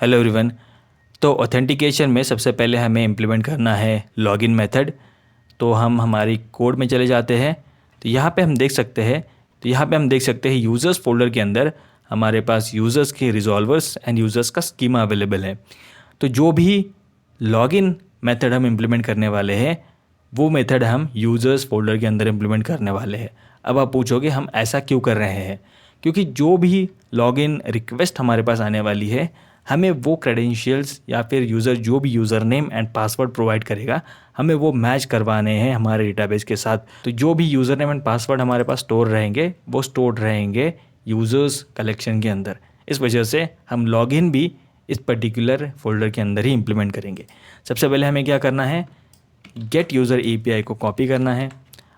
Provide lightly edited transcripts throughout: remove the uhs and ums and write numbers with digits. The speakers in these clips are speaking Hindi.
Hello everyone. तो ऑथेंटिकेशन में सबसे पहले हमें इम्प्लीमेंट करना है लॉगिन मेथड। तो हम हमारी कोड में चले जाते हैं। तो यहाँ पे हम देख सकते हैं यूज़र्स फोल्डर के अंदर हमारे पास यूज़र्स के रिजॉल्वर्स एंड यूज़र्स का स्कीमा अवेलेबल है। तो जो भी लॉगिन मेथड हम इम्प्लीमेंट करने वाले हैं वो मेथड हम यूज़र्स फोल्डर के अंदर इम्प्लीमेंट करने वाले हैं। अब आप पूछोगे हम ऐसा क्यों कर रहे हैं? क्योंकि जो भी लॉगिन रिक्वेस्ट हमारे पास आने वाली है हमें वो क्रेडेंशियल्स या फिर यूज़र जो भी user name and password provide करेगा हमें वो मैच करवाने हैं हमारे डेटाबेस के साथ। तो जो भी यूज़र नेम एंड पासवर्ड हमारे पास स्टोर रहेंगे वो स्टोर्ड रहेंगे यूज़र्स कलेक्शन के अंदर। इस वजह से हम लॉगिन भी इस पर्टिकुलर फोल्डर के अंदर ही इम्प्लीमेंट करेंगे। सबसे पहले हमें क्या करना है, गेट यूज़र API को कॉपी करना है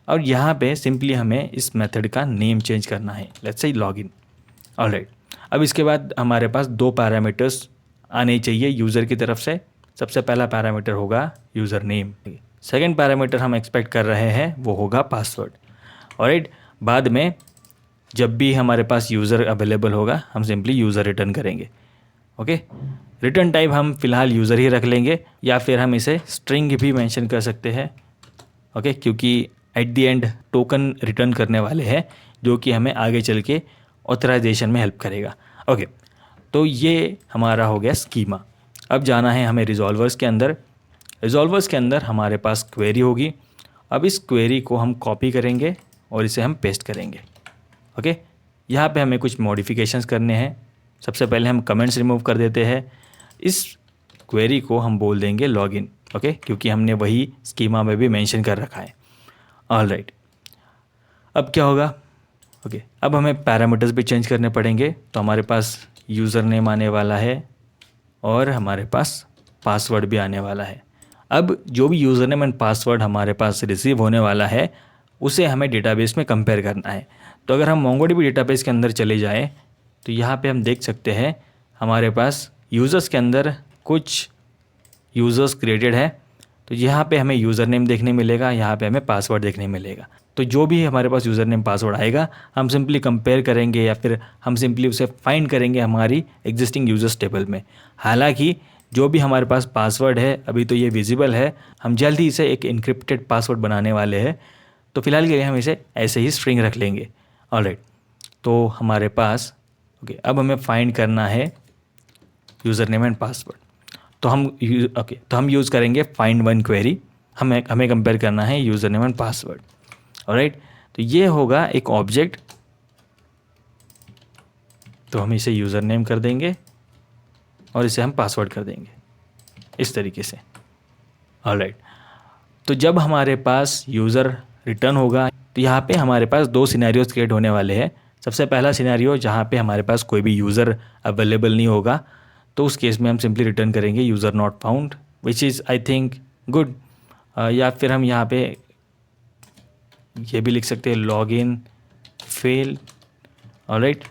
और यहाँ पे सिंपली हमें इस मेथड का नेम चेंज करना है, लेट्स से लॉगिन। ऑलराइट, अब इसके बाद हमारे पास दो पैरामीटर्स आने चाहिए यूज़र की तरफ से। सबसे पहला पैरामीटर होगा यूज़र नेम, सेकेंड पैरामीटर हम एक्सपेक्ट कर रहे हैं वो होगा पासवर्ड। ऑलराइट, बाद में जब भी हमारे पास यूज़र अवेलेबल होगा हम सिंपली यूज़र रिटर्न करेंगे। ओके, रिटर्न टाइप हम फ़िलहाल यूज़र ही रख लेंगे या फिर हम इसे स्ट्रिंग भी मेंशन कर सकते हैं। ओके, क्योंकि at the end token return करने वाले हैं जो कि हमें आगे चल के ऑथराइजेशन में हेल्प करेगा। ओके, तो ये हमारा हो गया स्कीमा। अब जाना है हमें रिजॉल्वर्स के अंदर। रिजॉल्वर्स के अंदर हमारे पास क्वेरी होगी। अब इस क्वेरी को हम कॉपी करेंगे और इसे हम पेस्ट करेंगे। ओके, यहाँ पे हमें कुछ मॉडिफिकेशंस करने हैं। सबसे पहले हम कमेंट्स रिमूव कर देते हैं। इस क्वेरी को हम बोल देंगे लॉगिन। ओके, क्योंकि हमने वही स्कीमा में भी मेंशन कर रखा है। ऑलराइट, अब क्या होगा? ओके, अब हमें पैरामीटर्स भी चेंज करने पड़ेंगे। तो हमारे पास यूज़र नेम आने वाला है और हमारे पास पासवर्ड भी आने वाला है। अब जो भी यूज़र नेम एंड पासवर्ड हमारे पास रिसीव होने वाला है उसे हमें डेटाबेस में कंपेयर करना है। तो अगर हम MongoDB डेटाबेस के अंदर चले जाएं तो यहाँ पे हम देख सकते हैं हमारे पास यूज़र्स के अंदर कुछ यूज़र्स क्रिएटेड है। तो यहाँ पे हमें यूज़र नेम देखने मिलेगा, यहाँ पे हमें पासवर्ड देखने मिलेगा। तो जो भी हमारे पास यूज़र नेम पासवर्ड आएगा हम सिंपली कंपेयर करेंगे या फिर हम सिंपली उसे फाइंड करेंगे हमारी एग्जिस्टिंग यूज़र्स टेबल में। हालांकि जो भी हमारे पास पासवर्ड है अभी तो ये विजिबल है, हम जल्द ही इसे एक इनक्रिप्टेड पासवर्ड बनाने वाले हैं। तो फिलहाल के लिए हम इसे ऐसे ही स्ट्रिंग रख लेंगे। ऑलराइट, तो हमारे पास ओके, अब हमें फाइंड करना है यूज़र नेम एंड पासवर्ड। तो हम यूज़ करेंगे फाइंड वन क्वेरी। हमें कंपेयर करना है user name and password. Alright, तो ये होगा एक ऑब्जेक्ट। तो हम इसे यूज़र नेम कर देंगे और इसे हम पासवर्ड कर देंगे इस तरीके से। ऑलराइट, तो जब हमारे पास यूज़र रिटर्न होगा तो यहाँ पे हमारे पास दो सिनेरियोज क्रिएट होने वाले हैं। सबसे पहला सिनेरियो जहाँ पे हमारे पास कोई भी यूज़र अवेलेबल नहीं होगा, तो उस केस में हम सिंपली रिटर्न करेंगे user not found, which is I think good. या फिर हम यहाँ पे ये भी लिख सकते हैं लॉगिन फेल। ऑलराइट,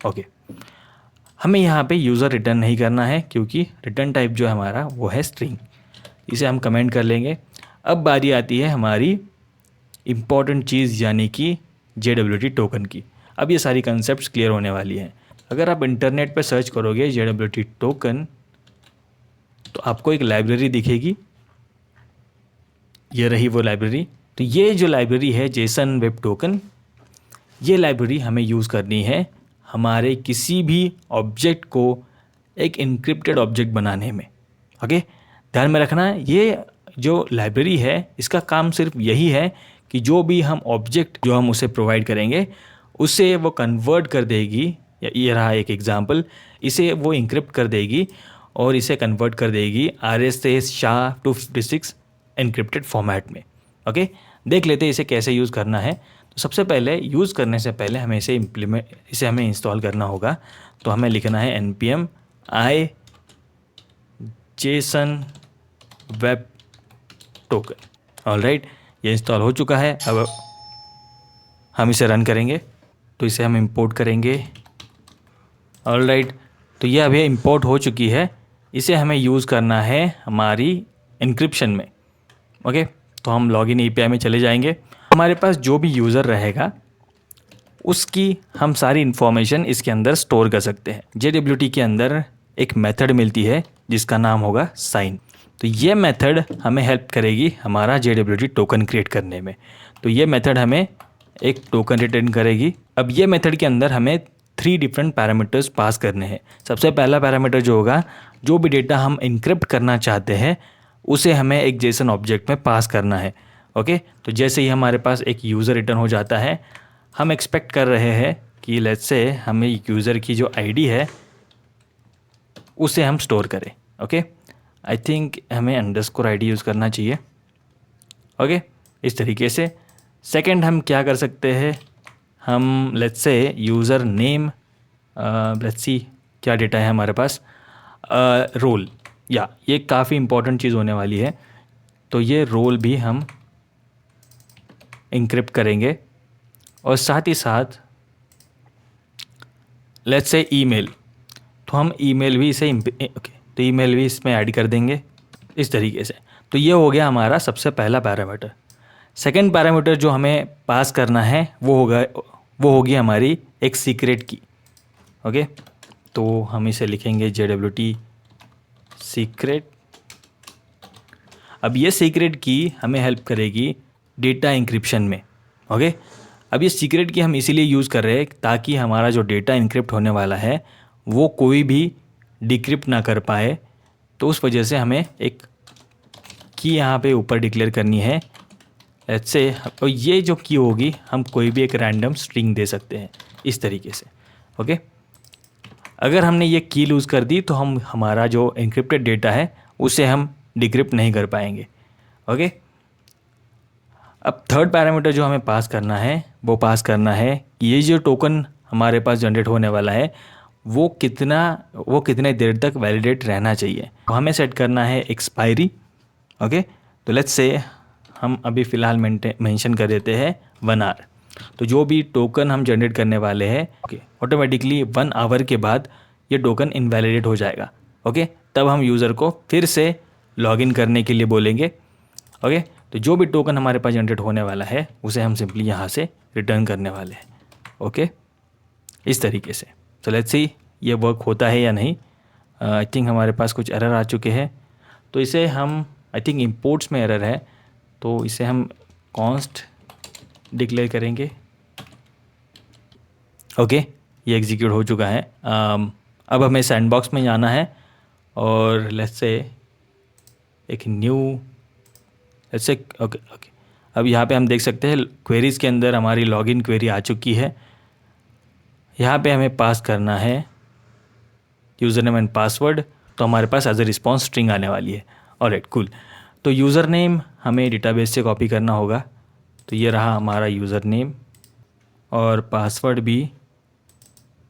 ओके, हमें यहाँ पे यूज़र रिटर्न नहीं करना है क्योंकि रिटर्न टाइप जो है हमारा वो है स्ट्रिंग। इसे हम कमेंट कर लेंगे। अब बारी आती है हमारी इम्पॉर्टेंट चीज़ यानी कि JWT टोकन की। अब ये सारी कंसेप्ट्स क्लियर होने वाली हैं। अगर आप इंटरनेट पर सर्च करोगे JWT टोकन तो आपको एक लाइब्रेरी दिखेगी। ये रही वो लाइब्रेरी। तो ये जो लाइब्रेरी है जेसन वेब टोकन, ये लाइब्रेरी हमें यूज़ करनी है हमारे किसी भी ऑब्जेक्ट को एक इनक्रिप्टेड ऑब्जेक्ट बनाने में। ओके, ध्यान में रखना ये जो लाइब्रेरी है इसका काम सिर्फ यही है कि जो भी हम ऑब्जेक्ट जो हम उसे प्रोवाइड करेंगे उसे वो कन्वर्ट कर देगी। ये रहा एक एग्जांपल, इसे वो इंक्रिप्ट कर देगी और इसे कन्वर्ट कर देगी RSA-256 एनक्रिप्टेड फॉर्मेट में। ओके, देख लेते हैं इसे कैसे यूज़ करना है। तो सबसे पहले यूज़ करने से पहले हमें इसे हमें इंस्टॉल करना होगा। तो हमें लिखना है npm i Jason web token. Alright, ये इंस्टॉल हो चुका है। अब हम इसे रन करेंगे तो इसे हम इंपोर्ट करेंगे। ऑलराइट, तो ये अभी इंपोर्ट हो चुकी है। इसे हमें यूज़ करना है हमारी इनक्रिप्शन में। ओके, तो हम लॉगिन API में चले जाएंगे। हमारे पास जो भी यूज़र रहेगा उसकी हम सारी इन्फॉर्मेशन इसके अंदर स्टोर कर सकते हैं। JWT के अंदर एक मेथड मिलती है जिसका नाम होगा साइन। तो ये मेथड हमें हेल्प करेगी हमारा JWT टोकन क्रिएट करने में। तो ये मेथड हमें एक टोकन रिटर्न करेगी। अब ये मेथड के अंदर हमें 3 डिफरेंट पैरामीटर्स पास करने हैं। सबसे पहला पैरामीटर जो होगा, जो भी डेटा हम इनक्रिप्ट करना चाहते हैं उसे हमें एक जेसन ऑब्जेक्ट में पास करना है। ओके, तो जैसे ही हमारे पास एक यूज़र रिटर्न हो जाता है, हम एक्सपेक्ट कर रहे हैं कि लेट्स से हमें यूज़र की जो आईडी है उसे हम स्टोर करें। ओके, आई थिंक हमें अंडरस्कोर आईडी यूज़ करना चाहिए। ओके, इस तरीके से। सेकंड हम क्या कर सकते हैं, हम let's say user name, let's see क्या डेटा है हमारे पास, रोल, या ये काफ़ी इंपॉर्टेंट चीज़ होने वाली है। तो ये रोल भी हम इनक्रिप्ट करेंगे। और साथ ही साथ लेट्स से ईमेल, तो हम ईमेल भी इसे ओके, तो ईमेल भी इसमें ऐड कर देंगे इस तरीके से। तो ये हो गया हमारा सबसे पहला पैरामीटर। सेकंड पैरामीटर जो हमें पास करना है वो होगी हमारी एक सीक्रेट की। ओके, तो हम इसे लिखेंगे JWT सीक्रेट। अब ये सीक्रेट की हमें हेल्प करेगी डेटा इंक्रिप्शन में। ओके, अब ये सीक्रेट की हम इसीलिए यूज़ कर रहे हैं ताकि हमारा जो डेटा इंक्रिप्ट होने वाला है वो कोई भी डिक्रिप्ट ना कर पाए। तो उस वजह से हमें एक की यहाँ पे ऊपर डिक्लेयर करनी है लेट्स से। और ये जो की होगी, हम कोई भी एक रैंडम स्ट्रिंग दे सकते हैं इस तरीके से। ओके, अगर हमने ये की लूज़ कर दी तो हम हमारा जो इंक्रिप्टेड डेटा है उसे हम डिक्रिप्ट नहीं कर पाएंगे। ओके, अब थर्ड पैरामीटर जो हमें पास करना है वो पास करना है कि ये जो टोकन हमारे पास जनरेट होने वाला है वो कितने देर तक वैलिडेट रहना चाहिए। तो हमें सेट करना है एक्सपायरी। ओके, तो लेट्स से हम अभी फ़िलहाल मेंशन कर देते हैं 1 आवर। तो जो भी टोकन हम जनरेट करने वाले हैं, ओके, ऑटोमेटिकली 1 आवर के बाद ये टोकन इनवैलिडेट हो जाएगा। ओके, तब हम यूज़र को फिर से लॉगिन करने के लिए बोलेंगे। ओके, तो जो भी टोकन हमारे पास जनरेट होने वाला है उसे हम सिंपली यहाँ से रिटर्न करने वाले हैं। ओके, इस तरीके से। तो लेट्स सी ये वर्क होता है या नहीं। आई थिंक हमारे पास कुछ एरर आ चुके हैं, तो इसे हम, आई थिंक इंपोर्ट्स में एरर है, तो इसे हम कॉन्स्ट डिक्लेयर करेंगे। ओके, ये एग्जीक्यूट हो चुका है। अब हमें सैंडबॉक्स में जाना है और लेट्स से एक न्यू, लेट्स से ओके, अब यहाँ पे हम देख सकते हैं क्वेरीज़ के अंदर हमारी लॉगिन क्वेरी आ चुकी है। यहाँ पे हमें पास करना है यूज़र नेम एंड पासवर्ड। तो हमारे पास एज ए रिस्पॉन्स स्ट्रिंग आने वाली है। Alright, cool. तो यूज़र नेम हमें डेटाबेस से कॉपी करना होगा। तो ये रहा हमारा यूज़र नेम, और पासवर्ड भी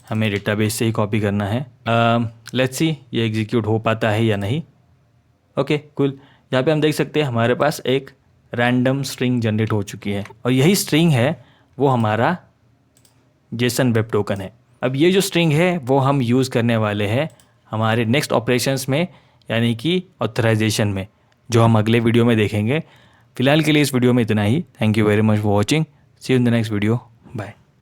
हमें डेटाबेस से ही कॉपी करना है। लेट्स सी ये एग्जीक्यूट हो पाता है या नहीं। Okay, cool. यहाँ पे हम देख सकते हैं हमारे पास एक रैंडम स्ट्रिंग जनरेट हो चुकी है, और यही स्ट्रिंग है वो हमारा जेसन वेब टोकन है। अब ये जो स्ट्रिंग है वो हम यूज़ करने वाले हैं हमारे नेक्स्ट ऑपरेशंस में, यानी कि ऑथराइजेशन में, जो हम अगले वीडियो में देखेंगे। फिलहाल के लिए इस वीडियो में इतना ही। Thank you very much for watching. See you in the next video. Bye.